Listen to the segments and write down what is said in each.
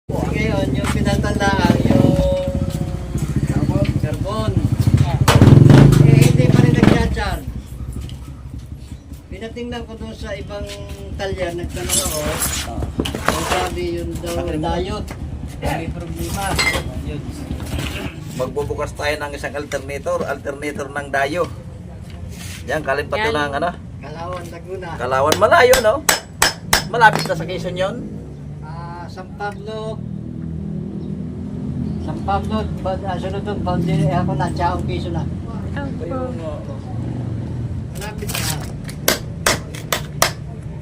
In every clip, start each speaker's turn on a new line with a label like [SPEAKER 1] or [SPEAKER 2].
[SPEAKER 1] Ngayon, yung pinatandaan, yung carbon. Hindi pa rin nag-charge. Pinatingnan ko doon sa ibang talyer, nagtanong ako. Ang sabi yun daw, diode. May problema.
[SPEAKER 2] Magbubukas tayo ng isang alternator ng dayo. Yan, kalin pa ito ng ano?
[SPEAKER 1] Kalawan, Laguna.
[SPEAKER 2] Kalawan, malayo, no? Malapit na sa Quezon yun.
[SPEAKER 1] San Pablo. San Pablo, sunod doon, boundary ako na, Chaong Piso na. Malapit na.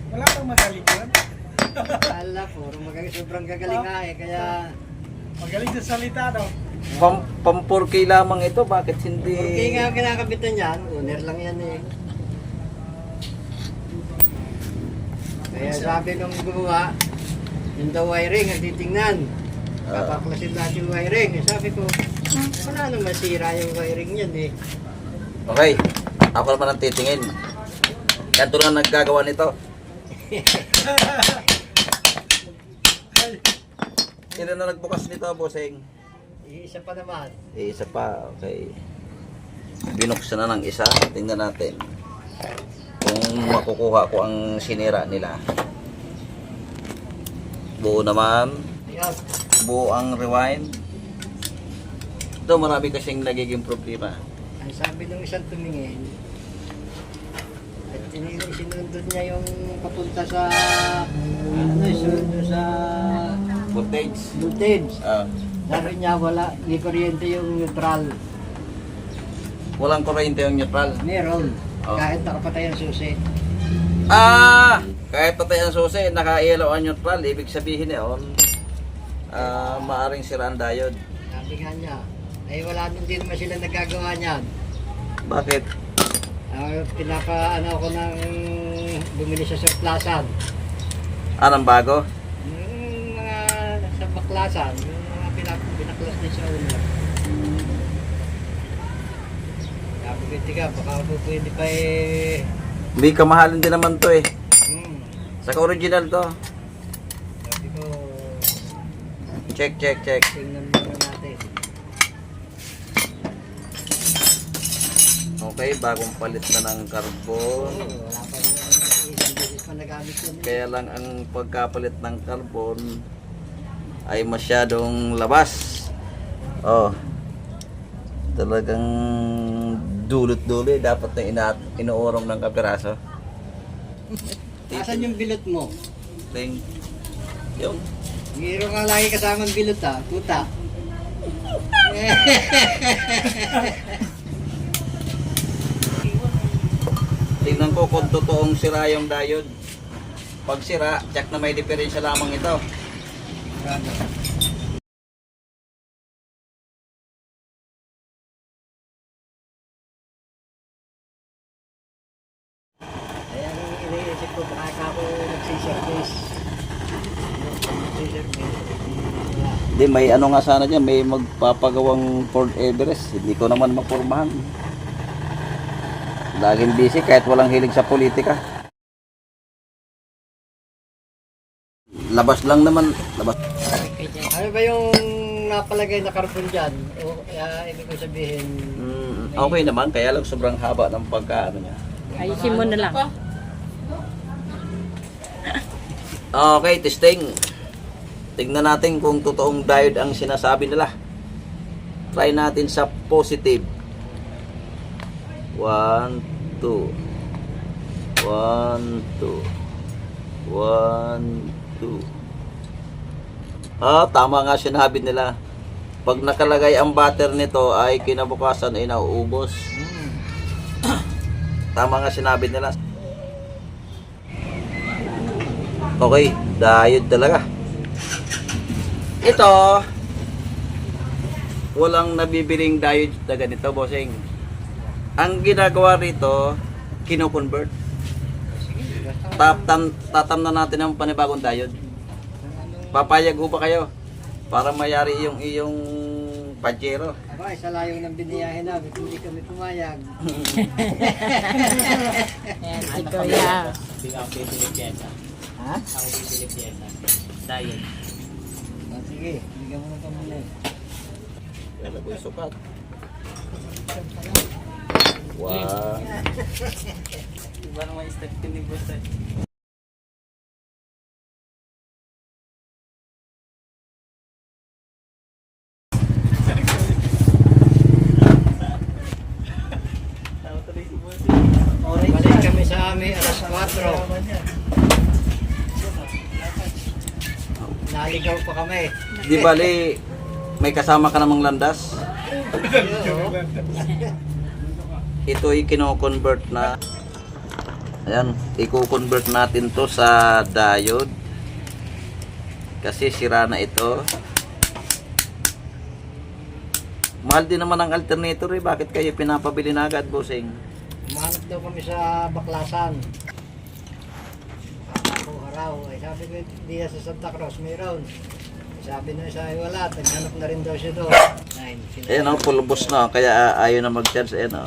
[SPEAKER 3] Wala kang magaling yun.
[SPEAKER 1] Ala, puro sobrang gagaling nga eh, kaya...
[SPEAKER 3] Magaling sa salita daw.
[SPEAKER 2] Pam 4K lamang ito, bakit hindi?
[SPEAKER 1] Porque nga kinakabitan yan, owner lang yan eh. Kaya sabi nung gumawa, yung daw wiring ang titingnan. Papaklasin lahat yung wiring. Eh, sabi ko, wala nang masira yung wiring yan eh.
[SPEAKER 2] Okay, ako naman ang titingin. Yan ito na naggagawa nito. Sino na nagbukas nito, bossing?
[SPEAKER 1] Isa pa naman.
[SPEAKER 2] Isa pa, okay. Binuksan na ng isa. Tingnan natin kung makukuha ko ang sinira nila. Buo naman.
[SPEAKER 1] Yan.
[SPEAKER 2] Buo ang rewind. Ito marami kasing nagiging problema.
[SPEAKER 1] Ang sabi nung isang tumingin, at sinundod niya yung papunta sa sa
[SPEAKER 2] Voltage.
[SPEAKER 1] voltage.
[SPEAKER 2] Ah,
[SPEAKER 1] Sabi niya wala, may kuryente yung neutral.
[SPEAKER 2] walang kuryente yung neutral.
[SPEAKER 1] Meron.
[SPEAKER 2] Oh.
[SPEAKER 1] Kahit nakapatay ang susi.
[SPEAKER 2] Kahit patay ang susi, naka-ilaw ang neutral. Ibig sabihin yun, maaring sira ang diode.
[SPEAKER 1] Sabi nga niya, ay wala din naman sila nagagawa niyan.
[SPEAKER 2] Bakit?
[SPEAKER 1] Pinapa-ano ko ng bumili sa surplasan.
[SPEAKER 2] Anong bago?
[SPEAKER 1] Yung mga sa baklasan, yung mga pinaklas din sa una. Sabi ko, tiga, baka pwede pa eh.
[SPEAKER 2] May kamahalin din naman to eh.
[SPEAKER 1] Hmm.
[SPEAKER 2] Saka original to.
[SPEAKER 1] Sabi ko,
[SPEAKER 2] Check.
[SPEAKER 1] tingnan muna natin.
[SPEAKER 2] Okay, bagong palit na ng carbon.
[SPEAKER 1] Wala pa naman, isang beses pa nagamit yun.
[SPEAKER 2] Kaya lang ang pagkapalit ng carbon ay masyadong labas. Oh. Talagang dulot-dulo dapat na inuurong ng kapiraso.
[SPEAKER 1] Asan yung bilot mo?
[SPEAKER 2] Ting. Yung
[SPEAKER 1] Ngiro nga lagi kasamang bilot ah, tuta.
[SPEAKER 2] tingnan ko kung totoong sira yung diode. Pag sira, check na may diferensya lamang ito.
[SPEAKER 1] Kaya nung iniisip ko, baka ako nagsiservice. Wala.
[SPEAKER 2] Hindi, may ano nga sana dyan, may magpapagawang Ford Everest. Hindi ko naman mapurmahan. Laging busy kahit walang hilig sa politika. Labas lang naman. Labas.
[SPEAKER 1] Ano ba yung napalagay na carbon dyan? O, ibig ko sabihin,
[SPEAKER 2] Okay naman, kaya lang sobrang haba ng pagkaano niya.
[SPEAKER 4] Ayusin mo na lang.
[SPEAKER 2] Okay, testing. Tingnan natin kung totoong diode ang sinasabi nila. Try natin sa positive. 1, 2. 1, 2. 1, 2. Tama nga sinabi nila. Pag nakalagay ang batter nito ay kinabukasan ay nauubos. Tama nga sinabi nila. Okay, diode talaga. Ito, walang nabibiling diode na ganito, bossing. Ang ginagawa rito, kino-convert. Tatam na natin ang panibagong diode. Papayag ho ba kayo? Para mayari yung iyong Pajero.
[SPEAKER 1] aba, isa layong ng biniyahin namin, hindi kami pumayag.
[SPEAKER 4] Ayan, si Kuya.
[SPEAKER 1] Ha?
[SPEAKER 3] Diet.
[SPEAKER 1] Sige, Sige, bigyan mo na ito muna.
[SPEAKER 2] Kala ko yung sukat. Wow.
[SPEAKER 3] Iba naman yung step ni boss eh. Tama tuloy si boss eh.
[SPEAKER 1] Balik kami sa amin alas 4. Naligaw pa kami.
[SPEAKER 2] Di bali, may kasama ka namang landas. Ito'y kino-convert na. Ayan, i-convert natin to sa diode. Kasi sira na ito. Mahal din naman ang alternator eh. Bakit kayo pinapabili na agad, bossing?
[SPEAKER 1] Umanap daw kami sa Baklasan. Araw-araw. Ay sabi ko, di sa Santa Cruz, mayroon. Sabi nung isa ay wala, taghanap na rin daw siya doon.
[SPEAKER 2] Ayan o, pulbos na. Kaya ayaw na mag-charge. Ayan o.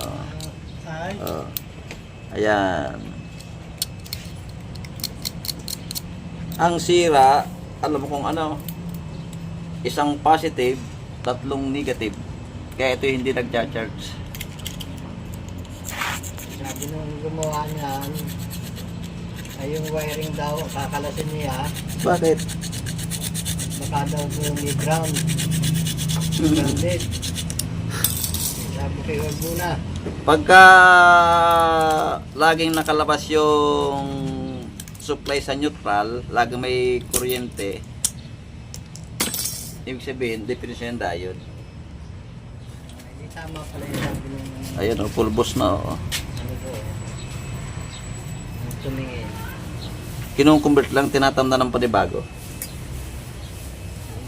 [SPEAKER 3] Ay.
[SPEAKER 2] Ayan. Ang sira, alam mo kung ano, isang positive, tatlong negative. Kaya ito hindi nag-charge.
[SPEAKER 1] Sabi nung gumawa niyan, ay yung wiring daw, kakalasin niya,
[SPEAKER 2] Bakit?
[SPEAKER 1] baka daw yung ground. Grounded. Sabi ko, huwag muna.
[SPEAKER 2] Pagka laging nakalabas yung supply sa neutral, laging may kuryente, ibig sabihin, definisyon yung diode.
[SPEAKER 1] Hindi tama pala yung sabi nung
[SPEAKER 2] Ayan o, pulbos na o.
[SPEAKER 1] ano ko. Ang tumingin.
[SPEAKER 2] Kinong-convert lang, tinatanda ng panibago.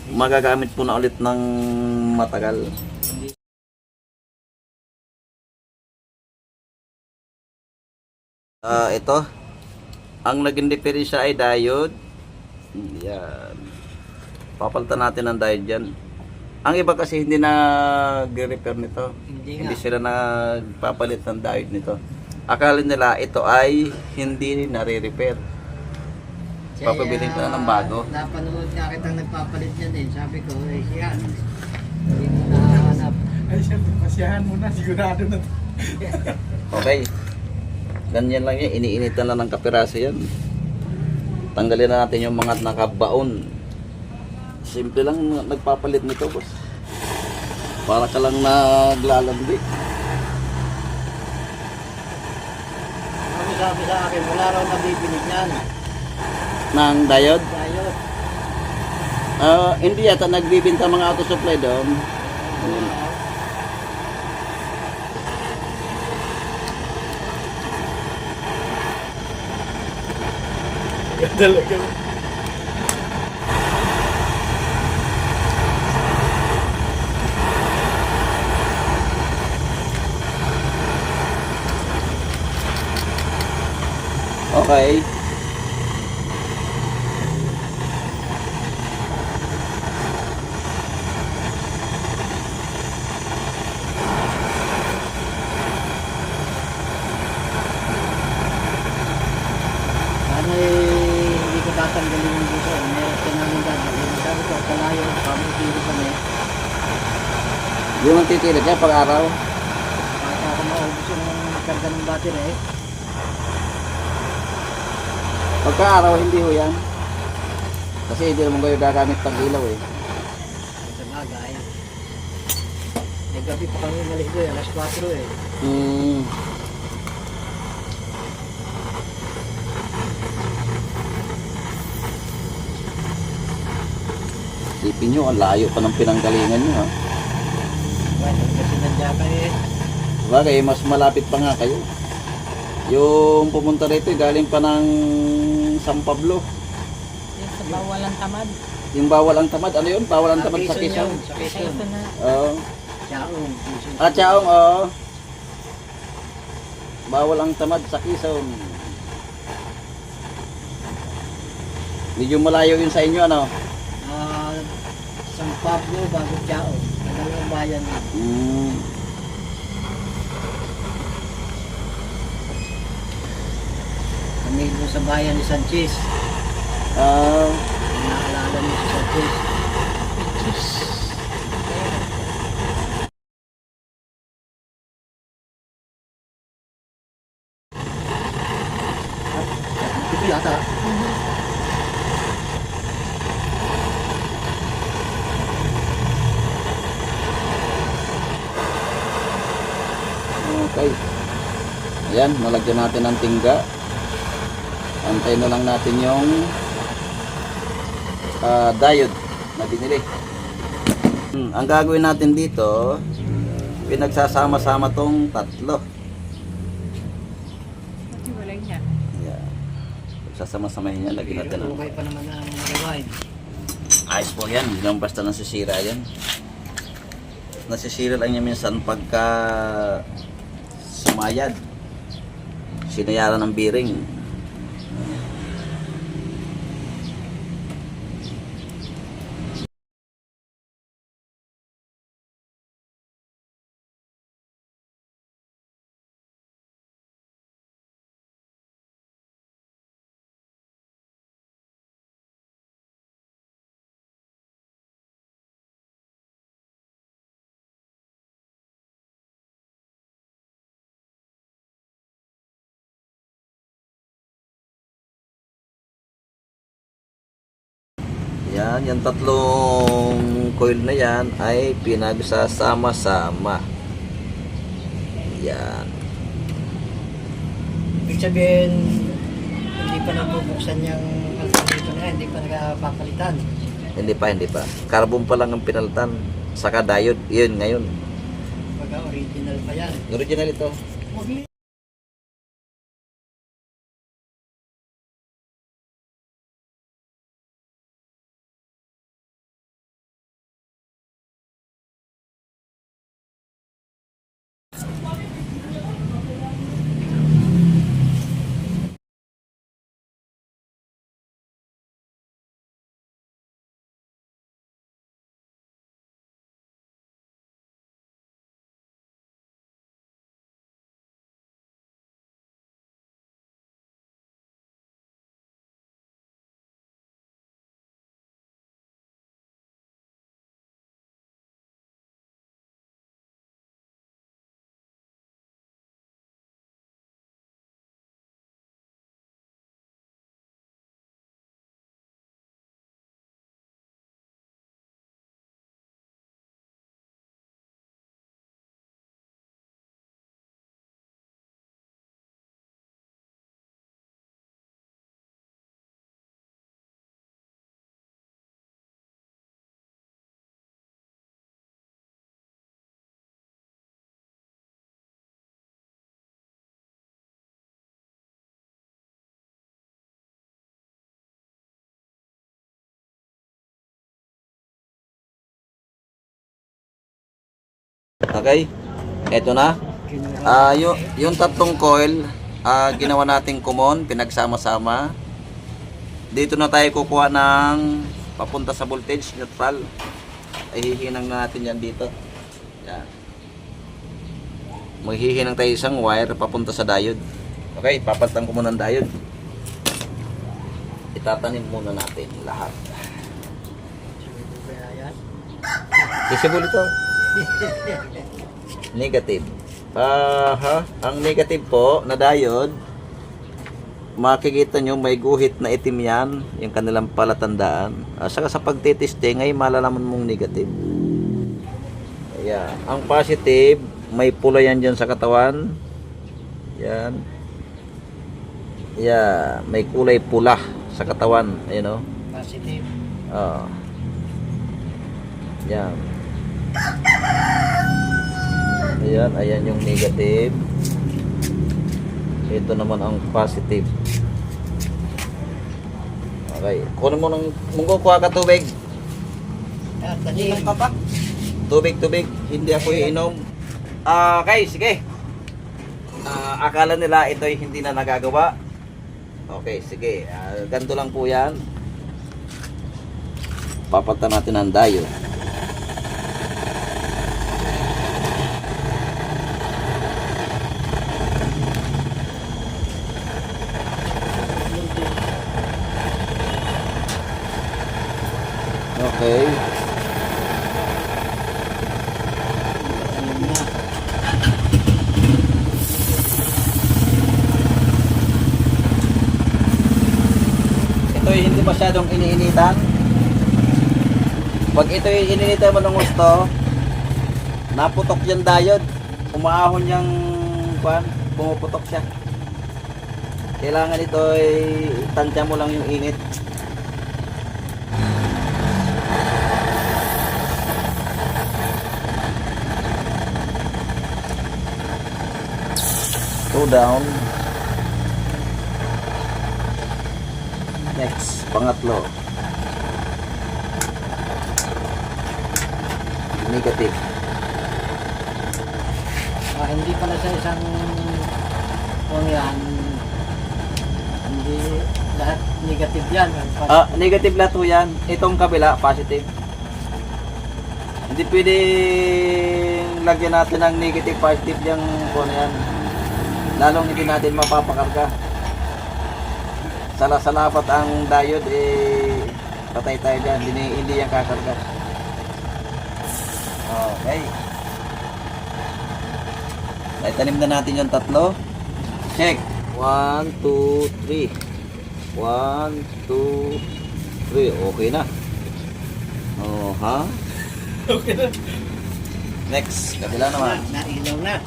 [SPEAKER 2] Magagamit po na ulit ng matagal. Ito, ang naging diferensya ay diode. Yan. Papalitan natin ang diode dyan. Ang iba kasi hindi nag-repair nito. Hindi sila nagpapalit ng diode nito. Akala nila ito ay hindi nare-repair. Papabilin ko na ng bago.
[SPEAKER 1] Napanood nga kitang nagpapalit niya din. Sabi ko, eh siya. Hindi mo nahanap.
[SPEAKER 3] Ay, siyempre, pasiyahan mo na. Sigurado na.
[SPEAKER 2] Okay. Ganyan lang yan. Iniinitan lang ng kapiraso yan. Tanggalin na natin yung mga nakabaon. Simple lang nagpapalit nito, boss. Para ka lang naglalandi.
[SPEAKER 1] Ano sabi sa akin, wala raw nabibinig yan.
[SPEAKER 2] Ng diode?
[SPEAKER 1] Tayo.
[SPEAKER 2] Hindi yata nagbibinta mga auto supply doon.
[SPEAKER 3] Talaga.
[SPEAKER 2] Okay.
[SPEAKER 1] Ano hindi ko tatanggalin yung dito. Meron ka namin dadalhin. Sabi ko, kalayo, pamutiro kami.
[SPEAKER 2] Hindi mo titilit yan pag araw.
[SPEAKER 1] Baka ako maubos yung karga ng battery.
[SPEAKER 2] Pagka araw, hindi ho yan. Kasi hindi naman kayo gagamit pag ilaw eh.
[SPEAKER 1] Sa bagay. Eh, gabi pa kami umalis doon. Alas 4 eh.
[SPEAKER 2] Hmm. Isipin nyo, ang layo pa ng pinanggalingan nyo ha.
[SPEAKER 1] Well, kasi nandiyan ka eh.
[SPEAKER 2] Bagay, mas malapit pa nga kayo. Yung pumunta rito, galing pa ng San Pablo.
[SPEAKER 4] Yung sa bawal ang tamad.
[SPEAKER 2] Yung bawal ang tamad, ano yun? Bawal ang tamad sa Quezon.
[SPEAKER 1] Sa
[SPEAKER 4] Kaya
[SPEAKER 1] Quezon.
[SPEAKER 4] ito na.
[SPEAKER 2] Oo.
[SPEAKER 1] Chaong.
[SPEAKER 2] Ah, Chaong, oo. Bawal ang tamad sa Quezon. Medyo malayo yun sa inyo, ano?
[SPEAKER 1] San Pablo, bago Chaong. Dalawang bayan yun.
[SPEAKER 2] Hmm.
[SPEAKER 1] Kami doon sa bayan ni Sanchez.
[SPEAKER 2] Ah,
[SPEAKER 1] Naalala niyo si Sanchez.
[SPEAKER 2] Okay. Ayan, nalagyan natin ng tingga. Antayin na lang natin yung diode na binili. Ang gagawin natin dito, pinagsasama-sama tong tatlo.
[SPEAKER 4] Wala niya.
[SPEAKER 2] Ayan. Pagsasama-samahin niya, lagyan natin ng...
[SPEAKER 1] Okay pa naman ang rewind.
[SPEAKER 2] Ayos po yan, hindi lang basta nasisira yan. Nasisira lang niya minsan pagka sumayad. Sinayaran ng bearing. Yan, yung tatlong coil na yan ay pinagsasama-sama. Yan.
[SPEAKER 1] Ibig sabihin, hindi pa nabubuksan yung alternator na yan, hindi pa nagpapalitan.
[SPEAKER 2] Hindi pa. Carbon pa lang ang pinalitan. Saka diode, yun ngayon.
[SPEAKER 1] Baga original pa yan.
[SPEAKER 2] Original ito. Okay? Eto na. Yung tatlong coil, ginawa nating common, pinagsama-sama. Dito na tayo kukuha ng papunta sa voltage neutral. Ay hihinang na natin yan dito. Yan. Maghihinang tayo isang wire papunta sa diode. Okay, papalitan ko muna ng diode. Itatanim muna natin lahat.
[SPEAKER 1] Kaya yan.
[SPEAKER 2] Visible ito. Negative. Ang negative po na diode, makikita nyo may guhit na itim yan, yung kanilang palatandaan. Saka sa pagtitesting ay malalaman mong negative. Ayan. Ang positive, may pula yan dyan sa katawan. Yan. Yeah, may kulay pula sa katawan. Ayan o.
[SPEAKER 1] Positive.
[SPEAKER 2] Yan. Ayan yung negative. Ito naman ang positive. Okay. Kunin mo ng munggo, kuha ka tubig.
[SPEAKER 1] At tanihin pa pa.
[SPEAKER 2] Tubig. Hindi ako iinom. Okay, sige. Akala nila ito'y hindi na nagagawa. Okay, sige. Ganito lang po yan. Papalitan natin ang diode. Okay.
[SPEAKER 1] Ayun na.
[SPEAKER 2] Ito'y hindi masyadong iniinitan. Pag ito'y ininitan mo ng gusto, naputok yung diode, umaahon yung kwan, pumuputok siya. Kailangan ito ay tansya mo lang yung init. Two down. Next, pangatlo. Negative.
[SPEAKER 1] Hindi pala sa isang kung yan, hindi lahat negative yan.
[SPEAKER 2] Negative lahat po yan. Itong kabila, positive. Hindi pwedeng lagyan natin ng negative, positive yung kung yan. Lalong hindi natin mapapakarga. Salapat ang diode, patay tayo dyan. Hindi yan kakarga. Okay. Tanim na natin yung tatlo. Check. 1, 2, 3. 1, 2, 3. Okay na. Oh, ha? Okay na. Next. Kabila naman.
[SPEAKER 1] Nailaw na.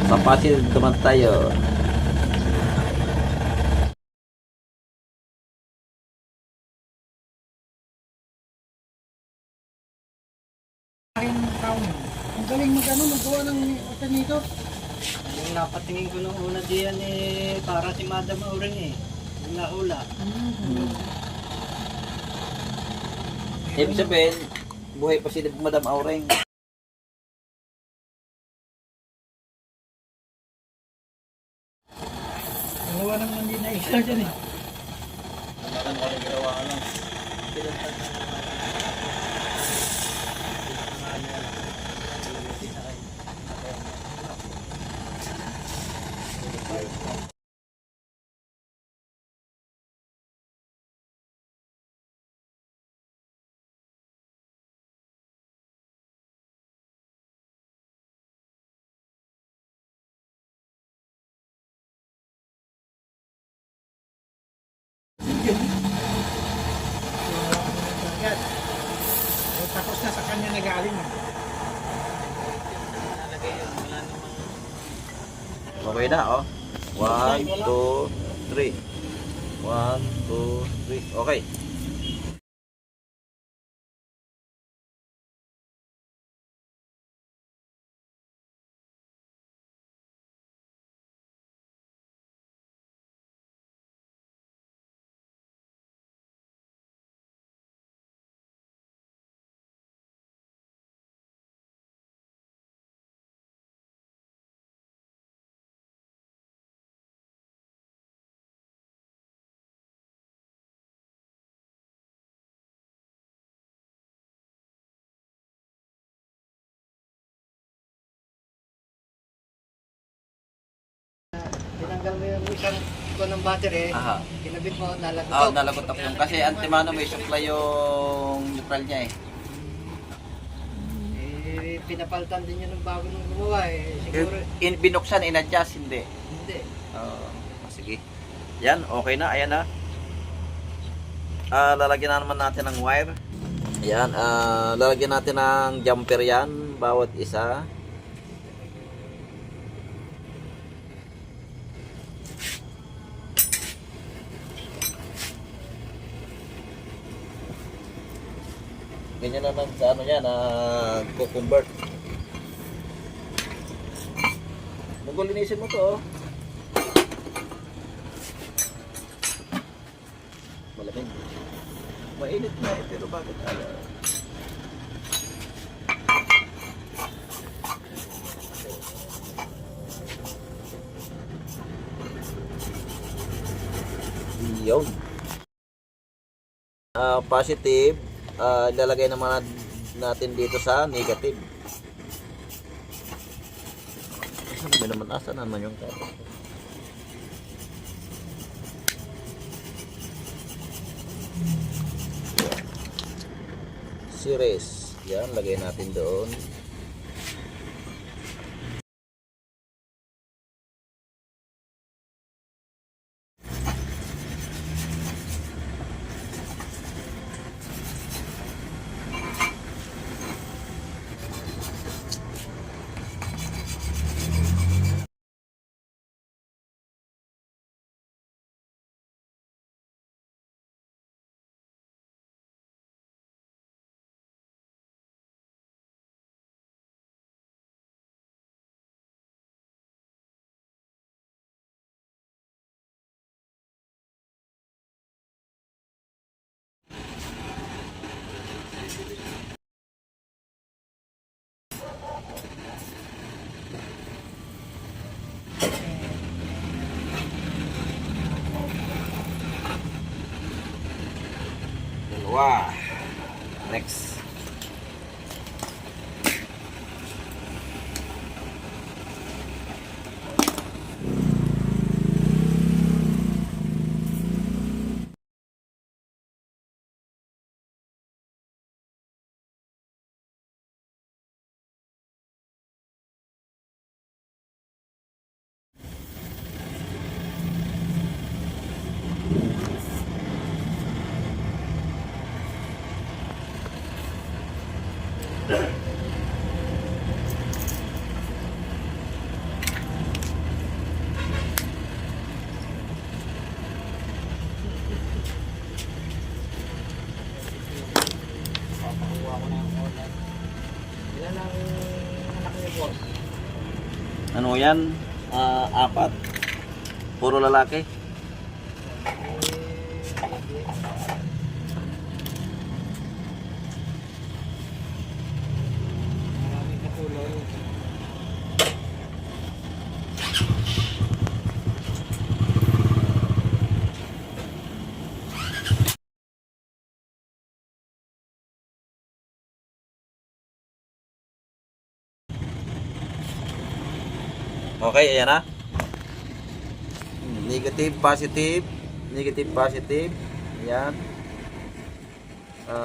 [SPEAKER 2] Sa pasil naman tayo.
[SPEAKER 5] Ang galing magawa ng alternator.
[SPEAKER 1] Yung napatingin ko nung una diyan para si Madam Auring hula-hula.
[SPEAKER 2] Ibig sabihin, buhay pa si Madam Auring.
[SPEAKER 5] Dalawa naman hindi na isa dyan eh.
[SPEAKER 2] Ano ka ginawa ano?
[SPEAKER 5] Agad. Tapos na sa kanya nagaling.
[SPEAKER 2] Okay na, oh. 1, 2, 3. 1, 2, 3. Okay.
[SPEAKER 1] Tinanggal mo yung isang ko ng battery,
[SPEAKER 2] Aha.
[SPEAKER 1] kinabit mo, nalagot.
[SPEAKER 2] Nalagotok yung kasi antimano may supply yung neutral niya eh.
[SPEAKER 1] Pinapalitan din yun ng bago nung gumawa siguro.
[SPEAKER 2] Binuksan, in-adjust, hindi.
[SPEAKER 1] Hindi.
[SPEAKER 2] Sige. Yan, okay na. Ayan na. Lalagyan na naman natin ng wire. Ayan, lalagyan natin ng jumper yan. Bawat isa. Ganyan naman sa ano yan, convert. Magulinisin mo to, oh. Malamig. Mainit na eh, pero bakit yun. Positive. Ilalagay naman natin dito sa negative. Asa naman yung karo? Series. Yan, lagay natin doon. Dalawa. Next.
[SPEAKER 1] Papakuha ko na yung order. Ilan ang anak niyo, boss?
[SPEAKER 2] Ano yan? Apat. Puro lalaki.
[SPEAKER 1] Maraming katulong.
[SPEAKER 2] Okay, ayan na. Negative, positive. Negative, positive. Ayan.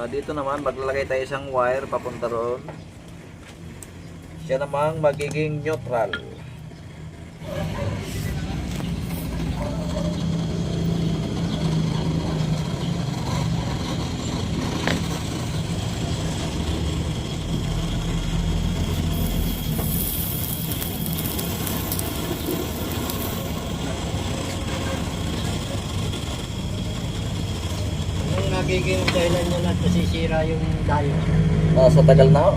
[SPEAKER 2] Dito naman, maglalagay tayo isang wire papunta roon. Siya namang magiging neutral.
[SPEAKER 1] Anong nagiging dahilan nyo na nasisira yung diode?
[SPEAKER 2] Sa tagal na ho.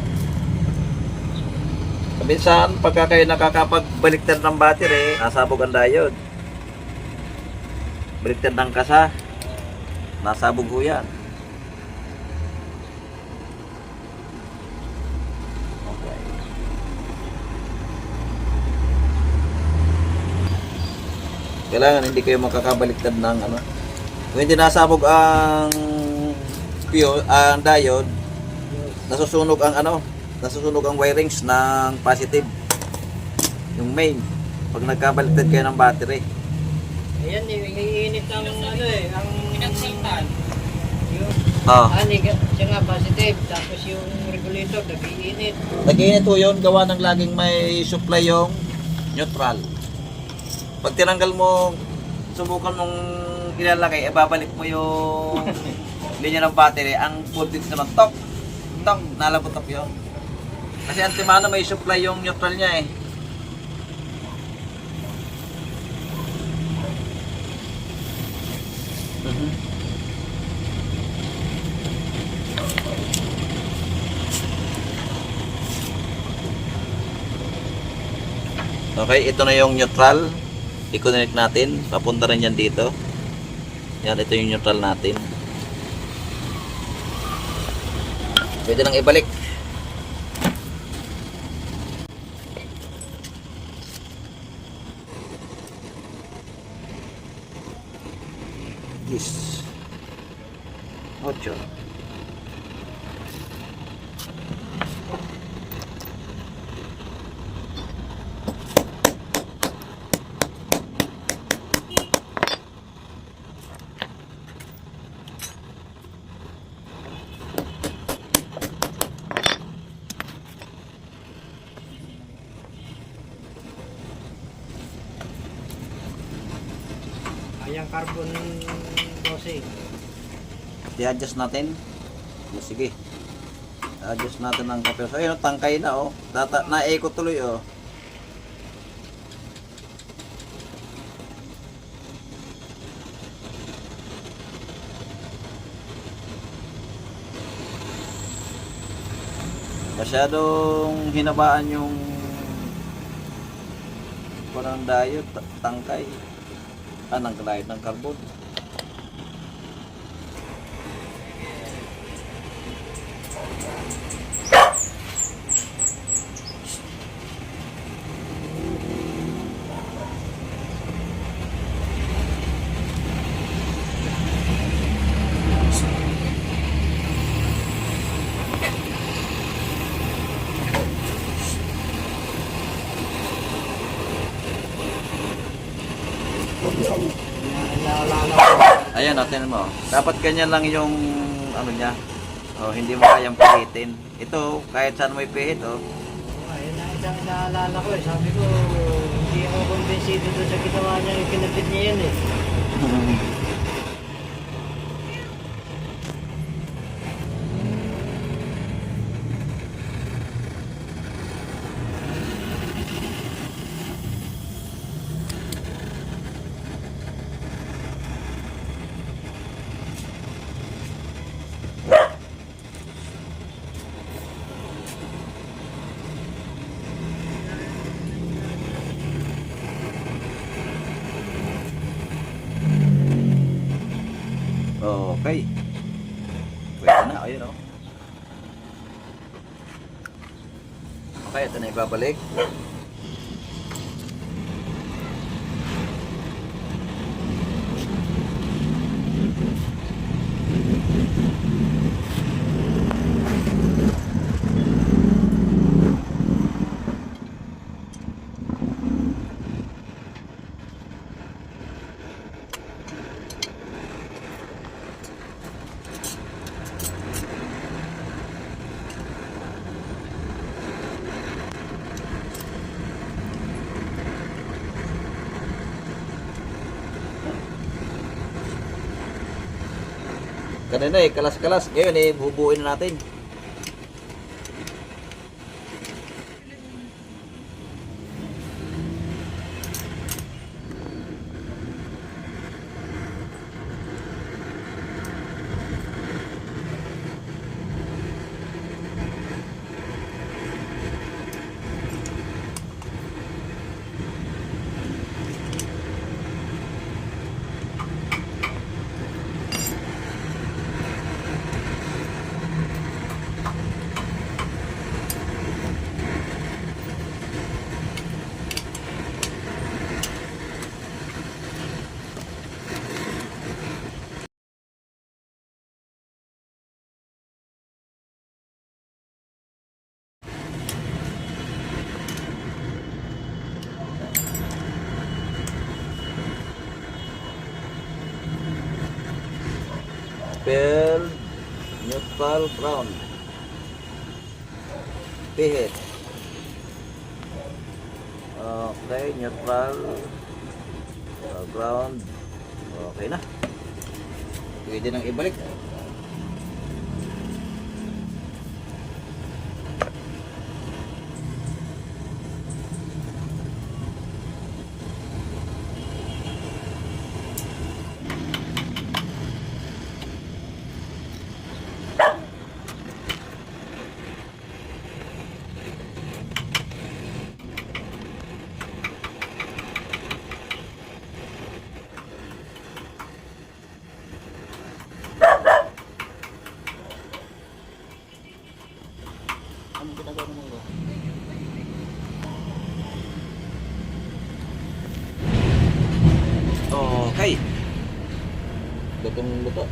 [SPEAKER 2] Minsan, pagka kayo nakakapagbaliktad ng battery, nasabog ang diode. Baliktad ng kasa, nasabog ho yan. Okay. Kailangan hindi kayo makakabaliktad ng ano. Kung hindi nasabog ang ang diode, nasusunog ang ano, nasusunog ang wirings ng positive. Yung main, pag nagkabaliktad kayo ng battery.
[SPEAKER 1] Ayan, iinit ang ano eh, ang
[SPEAKER 3] Pinagsintan.
[SPEAKER 1] yung
[SPEAKER 2] Ah.
[SPEAKER 1] siya nga positive, tapos yung regulator nag-iinit.
[SPEAKER 2] Nag-iinit ho yun, gawa ng laging may supply yung neutral. Pag tinanggal mo, subukan mong ilalagay, babalik mo yung linya ng battery, ang voltage naman, tok, nalabot yun. Kasi antimano may supply yung neutral niya eh. Okay, ito na yung neutral. I-connect natin. Papunta rin yan dito. Yan, ito yung neutral natin. Pwede nang ibalik. Yes. 8.
[SPEAKER 1] Ayan, carbon 12.
[SPEAKER 2] I-adjust natin. Sige. I-adjust natin ang kapil. So, ayun, tangkay na, oh. Na-eco tuloy, oh. Masyadong hinabaan yung parang diode, tangkay. Ng diode ng carbon.
[SPEAKER 1] Naalala ko.
[SPEAKER 2] Ayan, natin mo. Dapat ganyan lang yung ano niya. Oh, hindi mo kayang pihitin. Ito, kahit saan mo ipihit, oh.
[SPEAKER 1] Ayun na isang naalala ko eh. Sabi ko, hindi ako kumbinsido doon sa ginawa niya. Yung kinapit niya yun eh.
[SPEAKER 2] Okay. Pwede na, ayun oh. Okay, ito na ibabalik. Kanina eh, kalas-kalas. Ngayon eh, bubuuin na natin. Pearl, neutral, ground. Pihit. Okay, neutral, ground. Okay na. Pwede nang ibalik. Anong ginagawa mo ba? Okay. Lutong luto.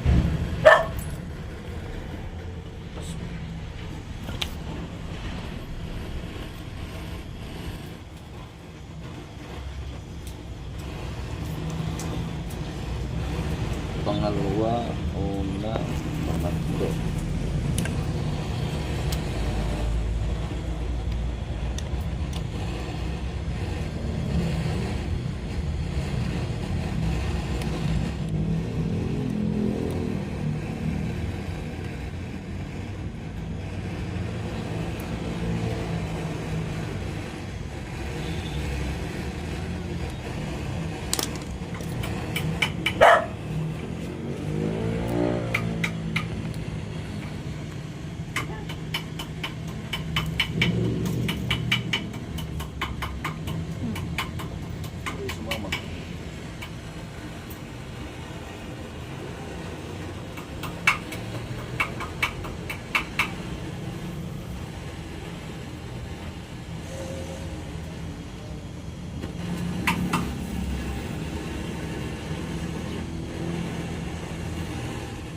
[SPEAKER 2] Pangalawa, una, pangatlo. Sumama.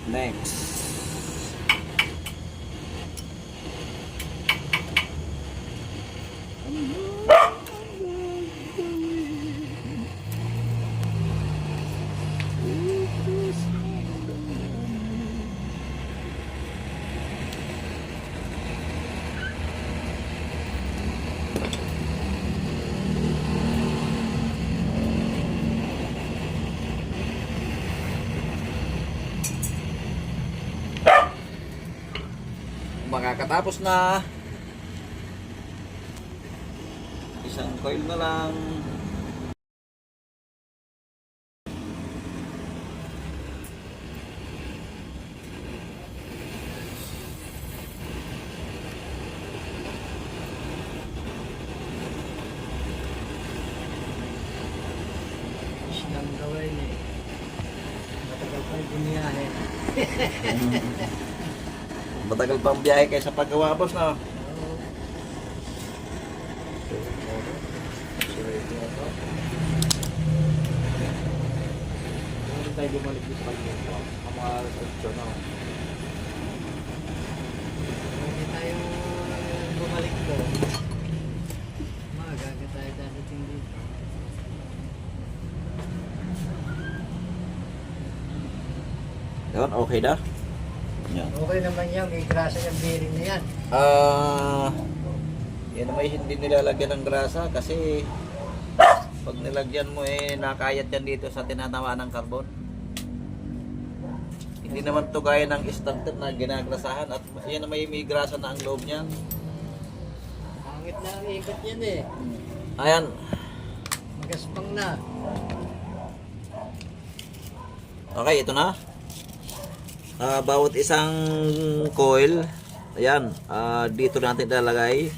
[SPEAKER 2] Next. makakatapos na. Isang coil na lang.
[SPEAKER 1] Isang gawin eh. Matagal pa yung bumiyahe.
[SPEAKER 2] Matagal pang biyahe kaysa paggawa, boss, na.
[SPEAKER 3] Tayo bumalik dito sa kanya. Ang mga option na.
[SPEAKER 1] Hindi tayo bumalik ko. Magaga tayo dadating dito.
[SPEAKER 2] Yun, okay na. Yan.
[SPEAKER 1] Okay naman yan, may grasa yung bearing na yan.
[SPEAKER 2] Yan naman hindi nilalagyan ng grasa kasi pag nilagyan mo nakayat yan dito sa tinatawa ng carbon. Hindi naman to gaya ng starter na ginagrasahan at yan na may grasa na ang loob niyan.
[SPEAKER 1] Pangit na ang ikot yan eh.
[SPEAKER 2] Ayan.
[SPEAKER 1] Magaspang na.
[SPEAKER 2] Okay, ito na. Bawat isang coil, ayan, dito natin ilalagay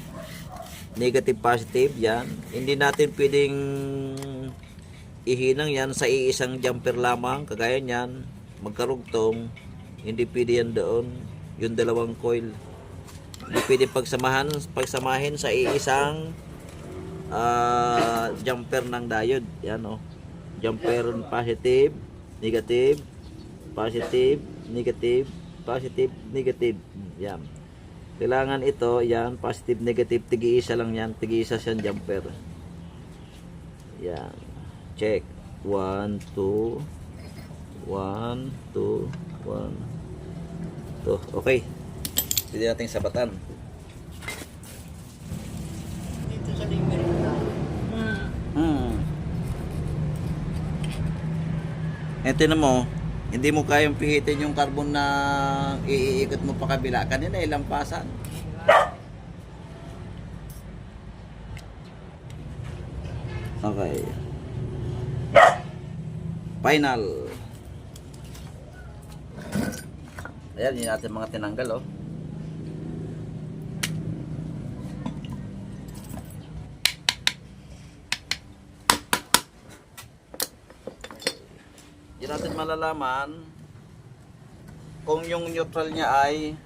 [SPEAKER 2] negative positive, yan. Hindi natin pwedeng ihinang yan sa iisang jumper lamang, kagaya niyan, magkarugtong, hindi pwede yan doon, yung dalawang coil. Hindi pwede pagsamahin sa iisang jumper ng diode, yan o. Jumper positive, negative, positive, negative, positive, negative. Yan. Kailangan ito, yan, positive, negative, tigi-isa lang yan. Tigi-isa siyang jumper. Yan. Check. 1, 2, 1, 2, 1, 2. Okay. Pwede natin sabatan.
[SPEAKER 1] Dito sa limit na.
[SPEAKER 2] Ito na mo. Hindi mo kayang pihitin yung carbon na iikot mo pa kabila. Kanina ilang pasan. Okay. Final. Ayan, yun natin mga tinanggal, oh. Diyan natin malalaman kung yung neutral niya ay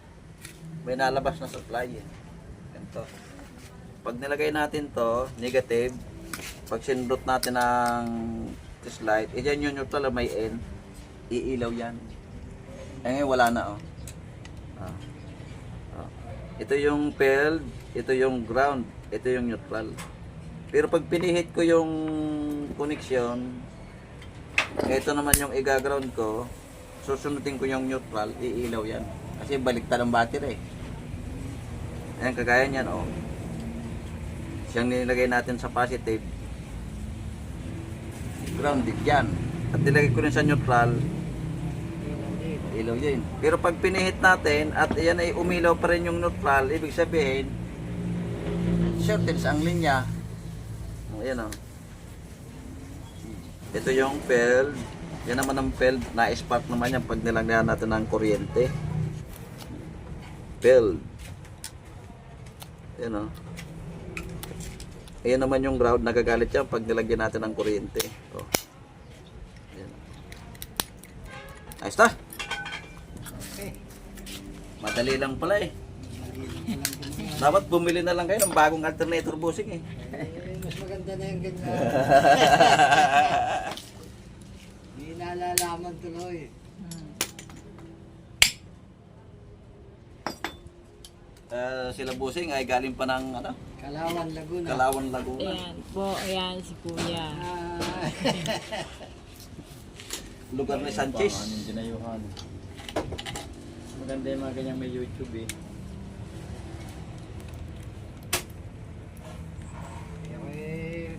[SPEAKER 2] may nalabas na supply. Ganito. Pag nilagay natin to, negative, pag sinundot natin ng test light, yan yung neutral may N, iilaw yan. Eh wala na, oh. Ito yung field, ito yung ground, ito yung neutral. Pero pag pinihit ko yung connection, ito naman yung i-ground ko, susundutin ko yung neutral, iilaw yan. Kasi baliktad ang battery. Ayan, kagaya niyan, oh. Siyang nilagay natin sa positive, grounded yan. At nilagay ko rin sa neutral, ilaw yan. Pero pag pinihit natin, at yan ay umilaw pa rin yung neutral, ibig sabihin, shortage ang linya. Ayan, oh. Ito yung field. Yan naman ang field. Na-spark naman yan pag nilagyan natin ng kuryente. Field. Yan, o. Ayan naman yung ground. Nagagalit yan pag nilagyan natin ng kuryente. O. Yan. Ayos na.
[SPEAKER 1] Okay.
[SPEAKER 2] Madali lang pala eh. Dapat bumili na lang kayo ng bagong alternator busing eh.
[SPEAKER 1] Mas maganda na yung ganyan. Hindi nalalaman tuloy.
[SPEAKER 2] Sila busing ay galing pa ng
[SPEAKER 1] Kalawan, Laguna.
[SPEAKER 2] Kalawan, Laguna.
[SPEAKER 4] Ayan po, ayan si Kuya.
[SPEAKER 1] Ah,
[SPEAKER 2] Lugar ni Sanchez.
[SPEAKER 3] Anong dinayuhan. Maganda yung mga ganyang may YouTube eh.
[SPEAKER 1] eh,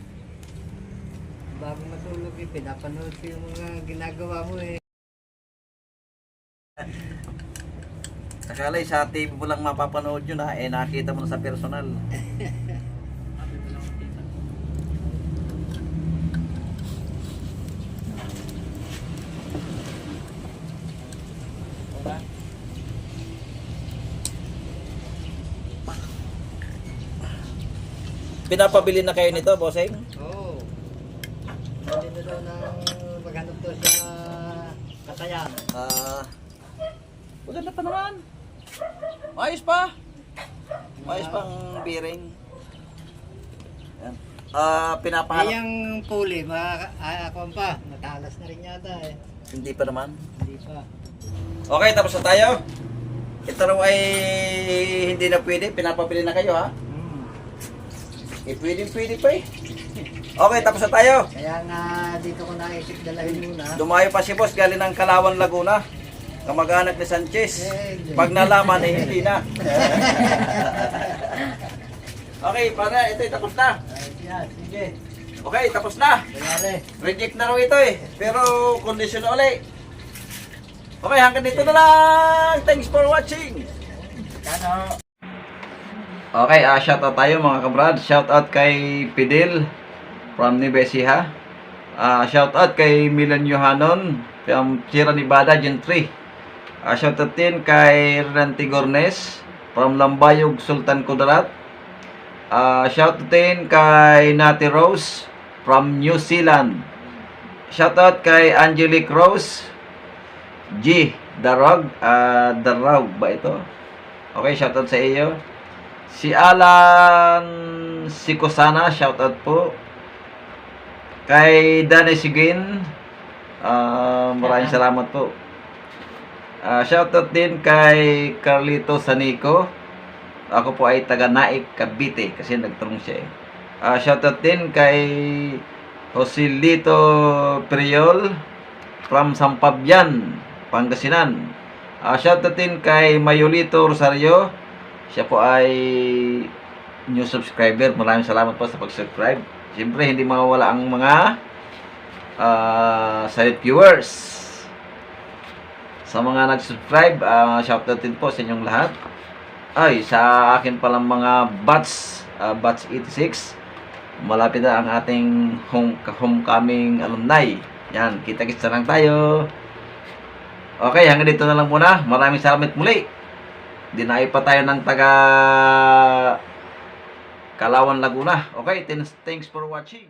[SPEAKER 1] bago matulog eh, pinapanood ko yung mga ginagawa mo eh.
[SPEAKER 2] Akala sa TV mo lang mapapanood yun ha, eh nakita mo na sa personal. Pinapabili na kayo nito, bossing?
[SPEAKER 1] Oo. Pwede na daw ng maghanap to sa Katayan.
[SPEAKER 2] Maganda pa naman. Ayos pa. Ayos pang bearing. Yan. Pinapahanap.
[SPEAKER 1] Yung puli, ako pa, matalas na rin yata eh.
[SPEAKER 2] Hindi pa naman.
[SPEAKER 1] Hindi pa.
[SPEAKER 2] Okay, tapos na tayo. Ito raw ay hindi na pwede. Pinapabili na kayo ha. Pwede pa eh. Okay, tapos na tayo.
[SPEAKER 1] Kaya nga dito ko naisip dalahin muna.
[SPEAKER 2] Dumayo pa si boss galing ng Kalawan, Laguna. Kamag-anak ni Sanchez. Pag nalaman eh, hindi na. Okay, para ito tapos na.
[SPEAKER 1] Yan, sige.
[SPEAKER 2] Okay, tapos na.
[SPEAKER 1] Kayari.
[SPEAKER 2] Reject na raw ito eh. Pero condition na uli. Okay, hanggang dito na lang. Thanks for watching.
[SPEAKER 1] Kano?
[SPEAKER 2] Okay, shoutout tayo mga kabrad. Shoutout kay Pidel from Nibesiha. Shoutout kay Milan Yohanon from Sierra Nevada, Gen 3. Shoutout din kay Renan Tigornes from Lambayog, Sultan Kudarat. Shoutout din kay Nati Rose from New Zealand. Shoutout kay Angelique Rose G. Darog. Darog ba ito? Okay, shoutout sa iyo. Si Alan Sikosana, shoutout po. Kay Danny Sigin, maraming salamat po. Shoutout din kay Carlito Sanico. Ako po ay taga Naik, Cavite kasi nagtanong siya eh. Shoutout din kay Joselito Priol from Sampabian, Pangasinan. Shoutout din kay Mayolito Rosario. Siya po ay new subscriber. Maraming salamat po sa pag-subscribe. Siyempre, hindi mawawala ang mga silent viewers. Sa mga nag-subscribe, shoutout din po sa inyong lahat. Ay, sa akin palang mga batch 86, malapit na ang ating homecoming alumni. Yan, kita-kits na lang tayo. Okay, hanggang dito na lang muna. Maraming salamat muli. Dinayo pa tayo ng taga Kalawan, Laguna. Okay, thanks for watching.